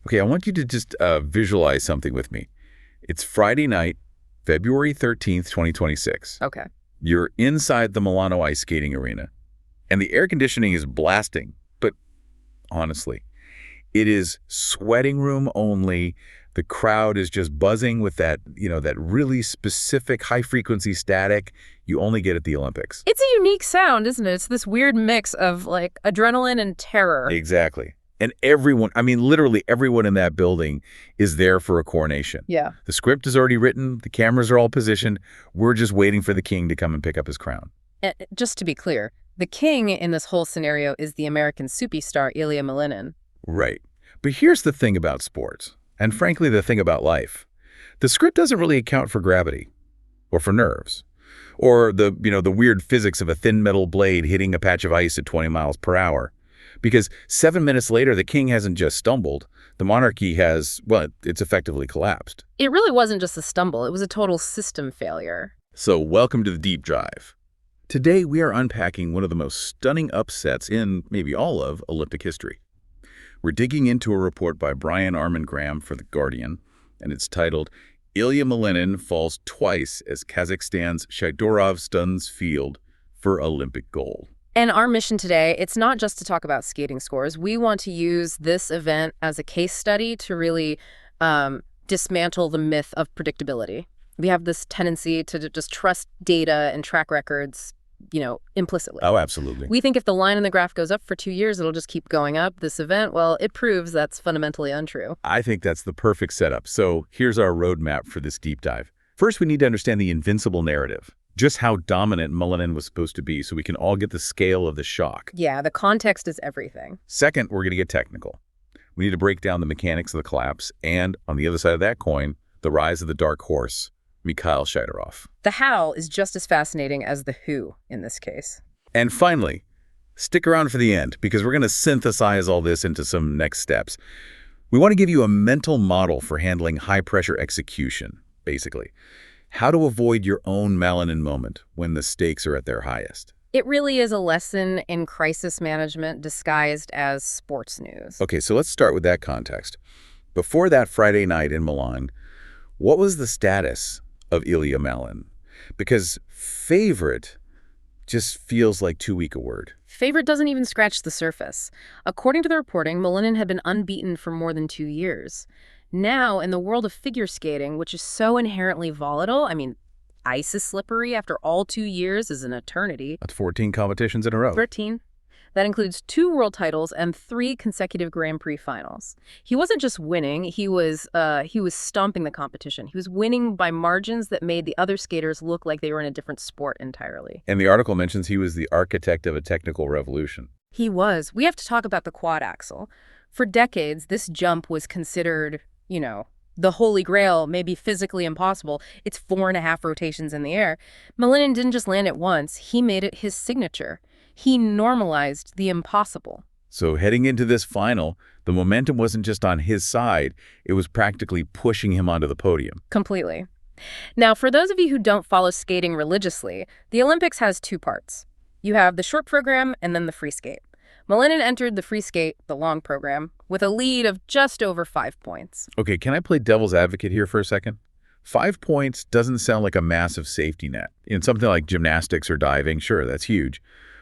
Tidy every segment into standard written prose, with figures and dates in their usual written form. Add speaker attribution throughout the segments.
Speaker 1: Okay, I want you to just visualize something with me. It's Friday night, February 13th, 2026.
Speaker 2: Okay.
Speaker 1: You're inside the Milano ice skating arena, and the air conditioning is blasting. But honestly, it is sweating room only. The crowd is just buzzing with that, that really specific high-frequency static you only get at the Olympics.
Speaker 2: It's a unique sound, isn't it? It's this weird mix of, like, adrenaline and terror.
Speaker 1: Exactly. And everyone, I mean, literally everyone in that building is there for a coronation.
Speaker 2: Yeah.
Speaker 1: The script is already written. The cameras are all positioned. We're just waiting for the king to come and pick up his crown.
Speaker 2: And just to be clear, the king in this whole scenario is the American superstar Ilia Malinin.
Speaker 1: Right. But here's the thing about sports, and frankly, the thing about life. The script doesn't really account for gravity or for nerves or the weird physics of a thin metal blade hitting a patch of ice at 20 miles per hour. Because 7 minutes later, the king hasn't just stumbled. The monarchy has, well, it's effectively collapsed.
Speaker 2: It really wasn't just a stumble. It was a total system failure.
Speaker 1: So welcome to the deep dive. Today, we are unpacking one of the most stunning upsets in maybe all of Olympic history. We're digging into a report by Brian Armin Graham for The Guardian, and it's titled, Ilia Malinin Falls Twice as Kazakhstan's Shaidorov Stuns Field for Olympic Gold.
Speaker 2: And our mission today, it's not just to talk about skating scores. We want to use this event as a case study to really dismantle the myth of predictability. We have this tendency to just trust data and track records, implicitly.
Speaker 1: Oh, absolutely.
Speaker 2: We think if the line in the graph goes up for 2 years, it'll just keep going up. This event, well, it proves that's fundamentally untrue.
Speaker 1: I think that's the perfect setup. So here's our roadmap for this deep dive. First, we need to understand the invincible narrative. Just how dominant Malinin was supposed to be so we can all get the scale of the shock.
Speaker 2: Yeah, the context is everything.
Speaker 1: Second, we're going to get technical. We need to break down the mechanics of the collapse and, on the other side of that coin, the rise of the dark horse, Mikhail Shaidorov.
Speaker 2: The how is just as fascinating as the who in this case.
Speaker 1: And finally, stick around for the end because we're going to synthesize all this into some next steps. We want to give you a mental model for handling high-pressure execution, basically. How to avoid your own Malinin moment when the stakes are at their highest.
Speaker 2: It really is a lesson in crisis management disguised as sports news.
Speaker 1: Okay, so let's start with that context. Before that Friday night in Milan, what was the status of Ilia Malinin? Because favorite just feels like too weak a word.
Speaker 2: Favorite doesn't even scratch the surface. According to the reporting, Malinin had been unbeaten for more than 2 years. Now, in the world of figure skating, which is so inherently volatile, I mean, ice is slippery after all 2 years is an eternity.
Speaker 1: That's 14 competitions in a row.
Speaker 2: 13. That includes 2 world titles and 3 consecutive Grand Prix finals. He wasn't just winning, he was stomping the competition. He was winning by margins that made the other skaters look like they were in a different sport entirely.
Speaker 1: And the article mentions he was the architect of a technical revolution.
Speaker 2: He was. We have to talk about the quad axel. For decades, this jump was considered, the holy grail, maybe physically impossible. It's 4.5 rotations in the air. Malinin didn't just land it once. He made it his signature. He normalized the impossible.
Speaker 1: So heading into this final, the momentum wasn't just on his side. It was practically pushing him onto the podium.
Speaker 2: Completely. Now, for those of you who don't follow skating religiously, the Olympics has 2 parts. You have the short program and then the free skate. Malinin entered the free skate, the long program, with a lead of just over 5 points.
Speaker 1: Okay, can I play devil's advocate here for a second? 5 points doesn't sound like a massive safety net. In something like gymnastics or diving, sure, that's huge.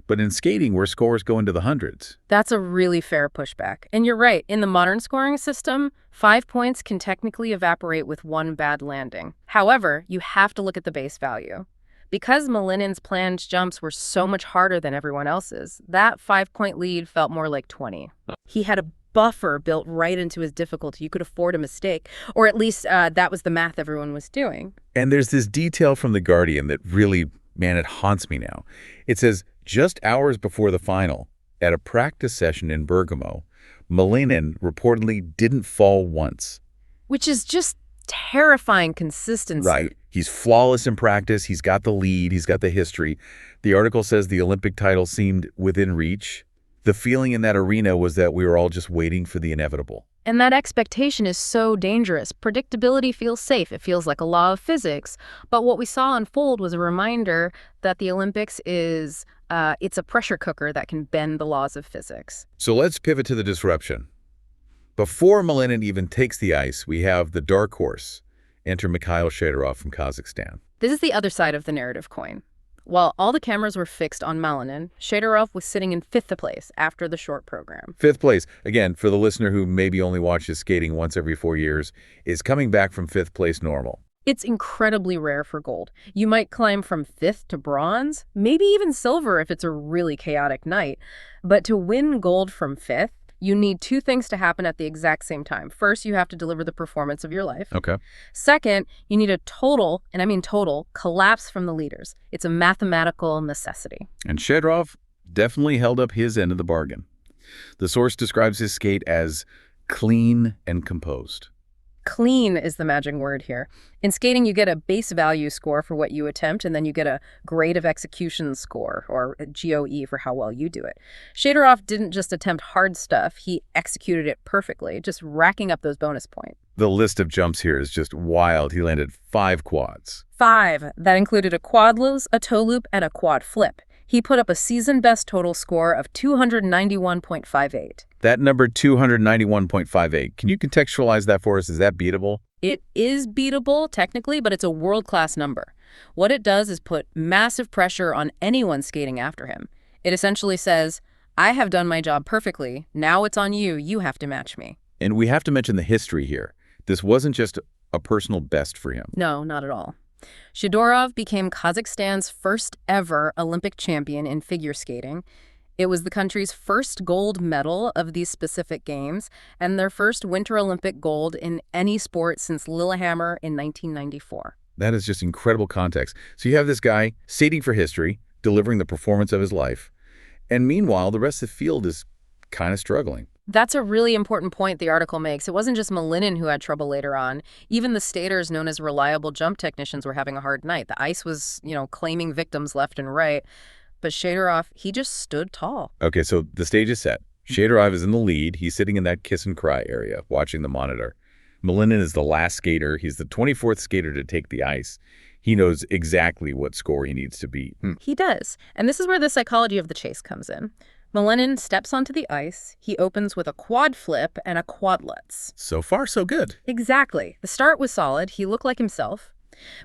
Speaker 1: But in skating, where scores go into the hundreds.
Speaker 2: That's a really fair pushback. And you're right, in the modern scoring system, 5 points can technically evaporate with 1 bad landing. However, you have to look at the base value. Because Malinin's planned jumps were so much harder than everyone else's, that 5-point lead felt more like 20. He had a buffer built right into his difficulty. You could afford a mistake, or at least that was the math everyone was doing.
Speaker 1: And there's this detail from The Guardian that really, man, it haunts me now. It says, just hours before the final, at a practice session in Bergamo, Malinin reportedly didn't fall once.
Speaker 2: Which is just terrifying consistency.
Speaker 1: Right. He's flawless in practice. He's got the lead. He's got the history. The article says the Olympic title seemed within reach. The feeling in that arena was that we were all just waiting for the inevitable.
Speaker 2: And that expectation is so dangerous. Predictability feels safe. It feels like a law of physics. But what we saw unfold was a reminder that the Olympics is, it's a pressure cooker that can bend the laws of physics.
Speaker 1: So let's pivot to the disruption. Before Malinin even takes the ice, we have the dark horse. Enter Mikhail Shaidorov from Kazakhstan.
Speaker 2: This is the other side of the narrative coin. While all the cameras were fixed on Malinin, Shaidorov was sitting in fifth place after the short program.
Speaker 1: Fifth place, again, for the listener who maybe only watches skating once every 4 years, is coming back from fifth place normal.
Speaker 2: It's incredibly rare for gold. You might climb from fifth to bronze, maybe even silver if it's a really chaotic night. But to win gold from fifth, you need two things to happen at the exact same time. First, you have to deliver the performance of your life.
Speaker 1: Okay.
Speaker 2: Second, you need a total, and I mean total, collapse from the leaders. It's a mathematical necessity.
Speaker 1: And Shaidorov definitely held up his end of the bargain. The source describes his skate as clean and composed.
Speaker 2: Clean is the magic word here. In skating, you get a base value score for what you attempt, and then you get a grade of execution score, or a GOE, for how well you do it. Shaidorov didn't just attempt hard stuff, he executed it perfectly, just racking up those bonus points.
Speaker 1: The list of jumps here is just wild. He landed 5 quads.
Speaker 2: 5. That included a quad loose, a toe loop, and a quad flip. He put up a season-best total score of 291.58.
Speaker 1: That number 291.58, can you contextualize that for us? Is that beatable?
Speaker 2: It is beatable, technically, but it's a world-class number. What it does is put massive pressure on anyone skating after him. It essentially says, I have done my job perfectly. Now it's on you. You have to match me.
Speaker 1: And we have to mention the history here. This wasn't just a personal best for him.
Speaker 2: No, not at all. Shaidorov became Kazakhstan's first ever Olympic champion in figure skating. It was the country's first gold medal of these specific games and their first Winter Olympic gold in any sport since Lillehammer in 1994.
Speaker 1: That is just incredible context. So you have this guy skating for history, delivering the performance of his life, and meanwhile, the rest of the field is kind of struggling.
Speaker 2: That's a really important point the article makes. It wasn't just Malinin who had trouble later on. Even the skaters known as reliable jump technicians were having a hard night. The ice was, claiming victims left and right. But Shaidorov, he just stood tall.
Speaker 1: Okay, so the stage is set. Shaidorov is in the lead. He's sitting in that kiss and cry area, watching the monitor. Malinin is the last skater. He's the 24th skater to take the ice. He knows exactly what score he needs to beat.
Speaker 2: He does. And this is where the psychology of the chase comes in. Malinin steps onto the ice. He opens with a quad flip and a quadlets.
Speaker 1: So far, so good.
Speaker 2: Exactly. The start was solid. He looked like himself.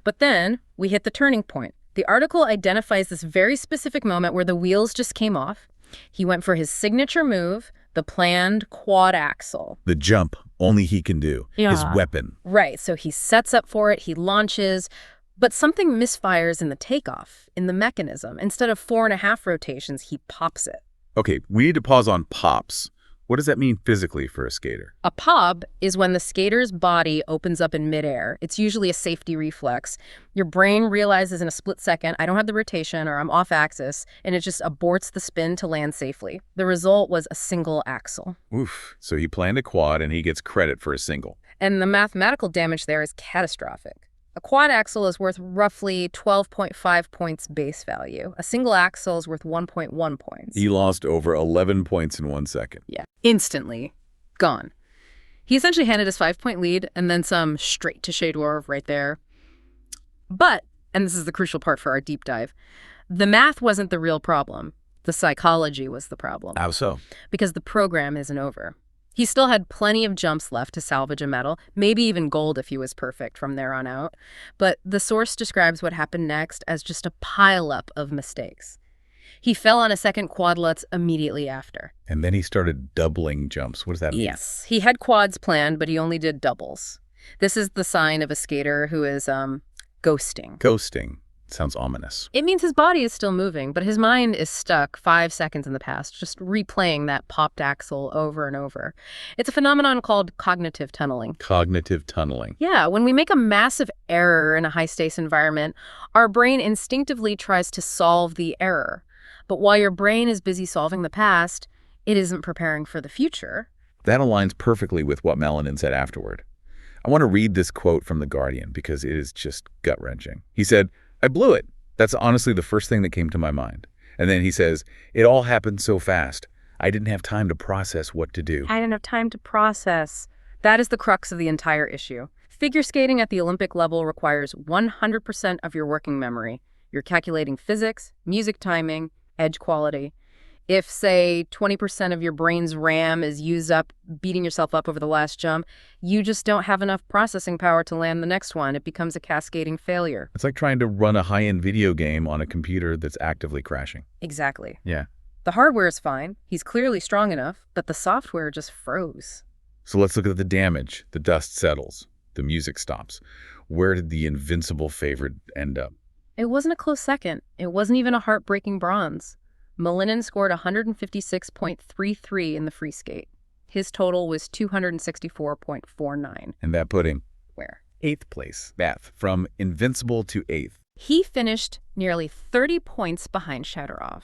Speaker 2: But then we hit the turning point. The article identifies this very specific moment where the wheels just came off. He went for his signature move, the planned quad Axel.
Speaker 1: The jump only he can do.
Speaker 2: Yeah.
Speaker 1: His weapon.
Speaker 2: Right. So he sets up for it. He launches. But something misfires in the takeoff, in the mechanism. Instead of 4.5 rotations, he pops it.
Speaker 1: Okay, we need to pause on pops. What does that mean physically for a skater?
Speaker 2: A pop is when the skater's body opens up in midair. It's usually a safety reflex. Your brain realizes in a split second, I don't have the rotation or I'm off axis, and it just aborts the spin to land safely. The result was a single axle.
Speaker 1: Oof. So he planned a quad and he gets credit for a single.
Speaker 2: And the mathematical damage there is catastrophic. A quad axle is worth roughly 12.5 points base value. A single axle is worth 1.1 points.
Speaker 1: He lost over 11 points in 1 second.
Speaker 2: Yeah. Instantly. Gone. He essentially handed his 5-point lead and then some straight to Shaidorov right there. But, and this is the crucial part for our deep dive, the math wasn't the real problem. The psychology was the problem.
Speaker 1: How so?
Speaker 2: Because the program isn't over. He still had plenty of jumps left to salvage a medal, maybe even gold if he was perfect from there on out. But the source describes what happened next as just a pileup of mistakes. He fell on a second quadlets immediating after.
Speaker 1: And then he started doubling jumps. What does that mean?
Speaker 2: Yes. He had quads planned, but he only did doubles. This is the sign of a skater who is ghosting.
Speaker 1: Ghosting. Sounds ominous.
Speaker 2: It means his body is still moving, but his mind is stuck 5 seconds in the past, just replaying that popped axle over and over. It's a phenomenon called cognitive tunneling.
Speaker 1: Cognitive tunneling.
Speaker 2: Yeah, when we make a massive error in a high-stakes environment, our brain instinctively tries to solve the error. But while your brain is busy solving the past, it isn't preparing for the future.
Speaker 1: That aligns perfectly with what Malinin said afterward. I want to read this quote from The Guardian because it is just gut-wrenching. He said, I blew it. That's honestly the first thing that came to my mind. And then he says, it all happened so fast. I didn't have time to process what to do.
Speaker 2: I didn't have time to process. That is the crux of the entire issue. Figure skating at the Olympic level requires 100% of your working memory. You're calculating physics, music timing, edge quality. If, say, 20% of your brain's RAM is used up beating yourself up over the last jump, you just don't have enough processing power to land the next one. It becomes a cascading failure.
Speaker 1: It's like trying to run a high-end video game on a computer that's actively crashing.
Speaker 2: Exactly.
Speaker 1: Yeah.
Speaker 2: The hardware is fine. He's clearly strong enough, but the software just froze.
Speaker 1: So let's look at the damage. The dust settles. The music stops. Where did the invincible favorite end up?
Speaker 2: It wasn't a close second. It wasn't even a heartbreaking bronze. Malinin scored 156.33 in the free skate. His total was 264.49.
Speaker 1: And that put him
Speaker 2: Where?
Speaker 1: 8th place. Math, from invincible to 8th.
Speaker 2: He finished nearly 30 points behind Shaidorov.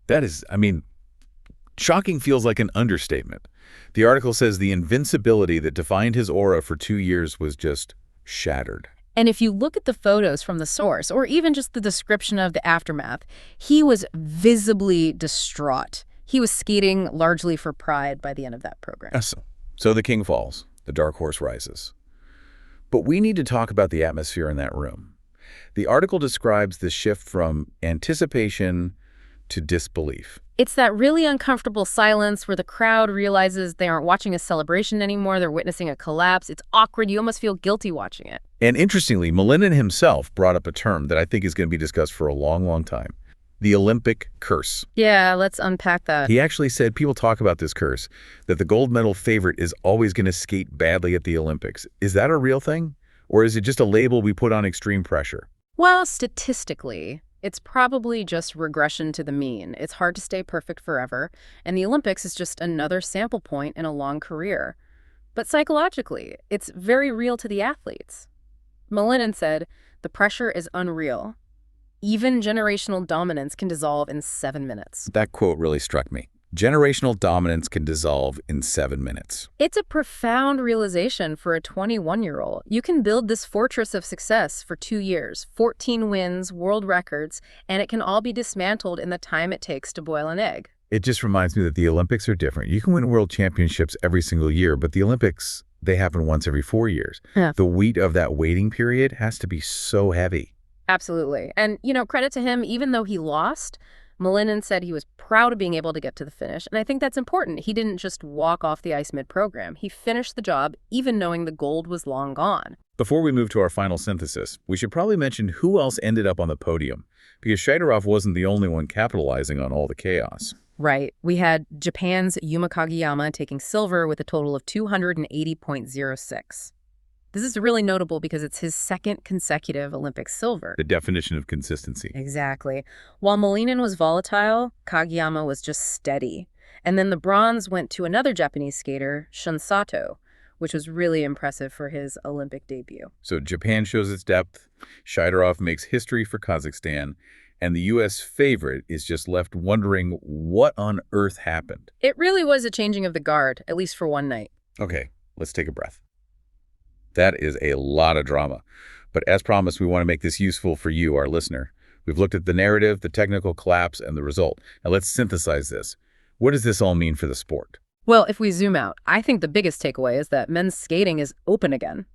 Speaker 1: That is, shocking feels like an understatement. The article says the invincibility that defined his aura for 2 years was just shattered.
Speaker 2: And if you look at the photos from the source, or even just the description of the aftermath, he was visibly distraught. He was skating largely for pride by the end of that program.
Speaker 1: So the king falls, the dark horse rises. But we need to talk about the atmosphere in that room. The article describes the shift from anticipation to disbelief.
Speaker 2: It's that really uncomfortable silence where the crowd realizes they aren't watching a celebration anymore, they're witnessing a collapse. It's awkward. You almost feel guilty watching it.
Speaker 1: And interestingly, Malinin himself brought up a term that I think is going to be discussed for a long, long time. The Olympic curse.
Speaker 2: Yeah, let's unpack that.
Speaker 1: He actually said people talk about this curse, that the gold medal favorite is always going to skate badly at the Olympics. Is that a real thing? Or is it just a label we put on extreme pressure?
Speaker 2: Well, statistically, it's probably just regression to the mean. It's hard to stay perfect forever, and the Olympics is just another sample point in a long career. But psychologically, it's very real to the athletes. Malinin said, the pressure is unreal. Even generational dominance can dissolve in 7 minutes.
Speaker 1: That quote really struck me. Generational dominance can dissolve in 7 minutes.
Speaker 2: It's a profound realization for a 21-year-old. You can build this fortress of success for 2 years, 14 wins, world records, and it can all be dismantled in the time it takes to boil an egg.
Speaker 1: It just reminds me that the Olympics are different. You can win world championships every single year, but the Olympics, they happen once every 4 years.
Speaker 2: Yeah.
Speaker 1: The weight of that waiting period has to be so heavy.
Speaker 2: Absolutely. And, credit to him, even though he lost, Malinin said he was proud of being able to get to the finish, and I think that's important. He didn't just walk off the ice mid-program. He finished the job, even knowing the gold was long gone.
Speaker 1: Before we move to our final synthesis, we should probably mention who else ended up on the podium, because Shaidorov wasn't the only one capitalizing on all the chaos.
Speaker 2: Right. We had Japan's Yuma Kagiyama taking silver with a total of 280.06. This is really notable because it's his second consecutive Olympic silver.
Speaker 1: The definition of consistency.
Speaker 2: Exactly. While Malinin was volatile, Kagiyama was just steady. And then the bronze went to another Japanese skater, Shun Sato, which was really impressive for his Olympic debut.
Speaker 1: So Japan shows its depth, Shaidorov makes history for Kazakhstan, and the U.S. favorite is just left wondering what on earth happened.
Speaker 2: It really was a changing of the guard, at least for one night.
Speaker 1: Okay, let's take a breath. That is a lot of drama. But as promised, we want to make this useful for you, our listener. We've looked at the narrative, the technical collapse, and the result. Now let's synthesize this. What does this all mean for the sport?
Speaker 2: Well, if we zoom out, I think the biggest takeaway is that men's skating is open again.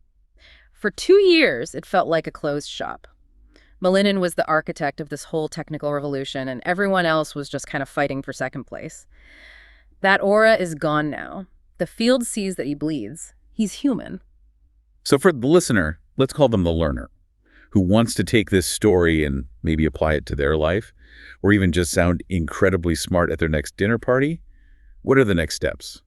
Speaker 2: For 2 years, it felt like a closed shop. Malinin was the architect of this whole technical revolution, and everyone else was just kind of fighting for second place. That aura is gone now. The field sees that he bleeds. He's human.
Speaker 1: So for the listener, let's call them the learner, who wants to take this story and maybe apply it to their life, or even just sound incredibly smart at their next dinner party. What are the next steps?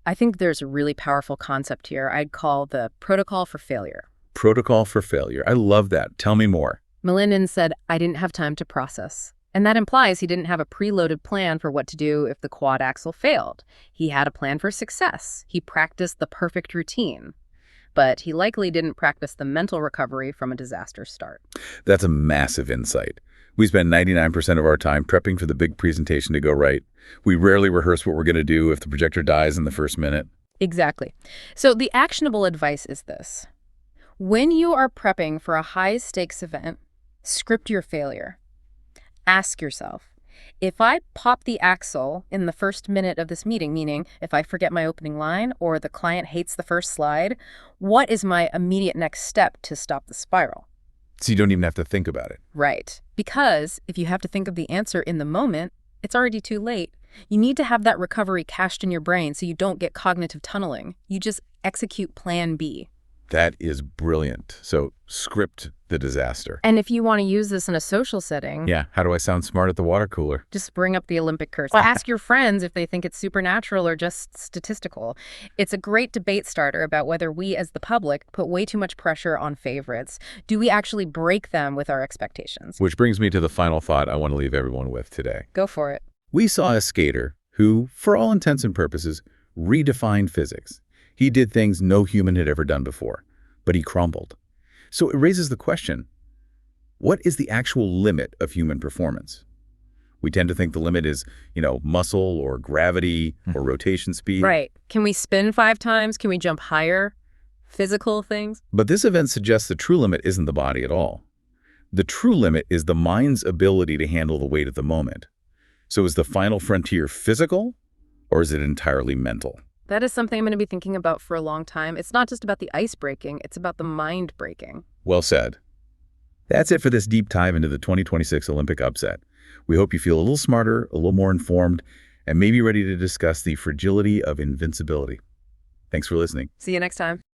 Speaker 2: I think there's a really powerful concept here I'd call the protocol for failure.
Speaker 1: Protocol for failure. I love that. Tell me more.
Speaker 2: Malinin said, I didn't have time to process. And that implies he didn't have a preloaded plan for what to do if the quad axle failed. He had a plan for success. He practiced the perfect routine. But he likely didn't practice the mental recovery from a disaster start.
Speaker 1: That's a massive insight. We spend 99% of our time prepping for the big presentation to go right. We rarely rehearse what we're going to do if the projector dies in the first minute.
Speaker 2: Exactly. So the actionable advice is this. When you are prepping for a high-stakes event, script your failure. Ask yourself, if I pop the axle in the first minute of this meeting, meaning if I forget my opening line or the client hates the first slide, what is my immediate next step to stop the spiral?
Speaker 1: So you don't even have to think about it.
Speaker 2: Right. Because if you have to think of the answer in the moment, it's already too late. You need to have that recovery cached in your brain so you don't get cognitive tunneling. You just execute plan B.
Speaker 1: That is brilliant. So script the disaster.
Speaker 2: And if you want to use this in a social setting,
Speaker 1: Yeah, how do I sound smart at the water cooler?
Speaker 2: just bring up the Olympic curse. Ask your friends if they think it's supernatural or just statistical. It's a great debate starter about whether we as the public put way too much pressure on favorites. Do we actually break them with our expectations?
Speaker 1: Which brings me to the final thought I want to leave everyone with today.
Speaker 2: Go for it.
Speaker 1: We saw a skater who, for all intents and purposes, redefined physics. He did things no human had ever done before, but he crumbled. So it raises the question, what is the actual limit of human performance? We tend to think the limit is, muscle or gravity or rotation speed.
Speaker 2: Right. Can we spin 5 times? Can we jump higher? Physical things?
Speaker 1: But this event suggests the true limit isn't the body at all. The true limit is the mind's ability to handle the weight of the moment. So is the final frontier physical, or is it entirely mental?
Speaker 2: That is something I'm going to be thinking about for a long time. It's not just about the ice breaking, it's about the mind breaking.
Speaker 1: Well said. That's it for this deep dive into the 2026 Olympic upset. We hope you feel a little smarter, a little more informed, and maybe ready to discuss the fragility of invincibility. Thanks for listening.
Speaker 2: See you next time.